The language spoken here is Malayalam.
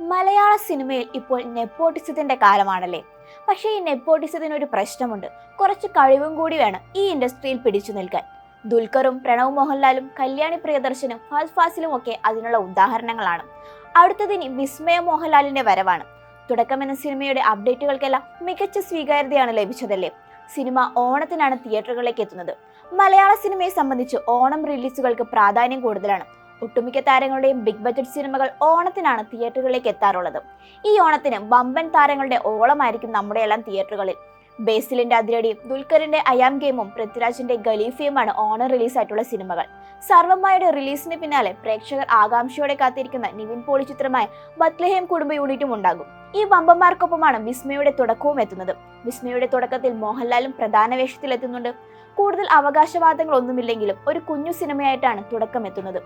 മലയാള സിനിമയിൽ ഇപ്പോൾ നെപ്പോട്ടിസത്തിന്റെ കാലമാണല്ലേ. പക്ഷേ ഈ നെപ്പോട്ടിസത്തിന് ഒരു പ്രശ്നമുണ്ട്. കുറച്ച് കഴിവും കൂടി വേണം ഈ ഇൻഡസ്ട്രിയിൽ പിടിച്ചു നിൽക്കാൻ. ദുൽഖറും പ്രണവ് മോഹൻലാലും കല്യാണി പ്രിയദർശനും ഫഹദ് ഫാസിലും ഒക്കെ അതിനുള്ള ഉദാഹരണങ്ങളാണ്. അടുത്തതിനി വിസ്മയ മോഹൻലാലിന്റെ വരവാണ്. തുടക്കം എന്ന സിനിമയുടെ അപ്ഡേറ്റുകൾക്കെല്ലാം മികച്ച സ്വീകാര്യതയാണ് ലഭിച്ചതല്ലേ. സിനിമ ഓണത്തിനാണ് തിയേറ്ററുകളിലേക്ക് എത്തുന്നത്. മലയാള സിനിമയെ സംബന്ധിച്ച് ഓണം റിലീസുകൾക്ക് പ്രാധാന്യം കൂടുതലാണ്. ഒട്ടുമിക്ക താരങ്ങളുടെയും ബിഗ് ബഡ്ജറ്റ് സിനിമകൾ ഓണത്തിനാണ് തിയേറ്ററുകളിലേക്ക് എത്താറുള്ളത്. ഈ ഓണത്തിന് വമ്പൻ താരങ്ങളുടെ ഓളമായിരിക്കും നമ്മുടെ എല്ലാം തിയേറ്ററുകളിൽ. ബേസിലിന്റെ അതിരടിയും ദുൽഖറിന്റെ അയാം ഗെയിമും പൃഥ്വിരാജിന്റെ ഖലീഫയുമാണ് ഓണം റിലീസായിട്ടുള്ള സിനിമകൾ. സർവ്വമായുടെ റിലീസിന് പിന്നാലെ പ്രേക്ഷകർ ആകാംക്ഷയോടെ കാത്തിരിക്കുന്ന നിവിൻ പോളി ചിത്രമായ ബത്ലഹേം കുടുംബ യൂണിറ്റും ഉണ്ടാകും. ഈ വമ്പന്മാർക്കൊപ്പമാണ് വിസ്മയുടെ തുടക്കവും എത്തുന്നത്. വിസ്മയുടെ തുടക്കത്തിൽ മോഹൻലാലും പ്രധാന വേഷത്തിലെത്തുന്നുണ്ട്. കൂടുതൽ അവകാശവാദങ്ങളൊന്നുമില്ലെങ്കിലും ഒരു കുഞ്ഞു സിനിമയായിട്ടാണ് തുടക്കം എത്തുന്നത്.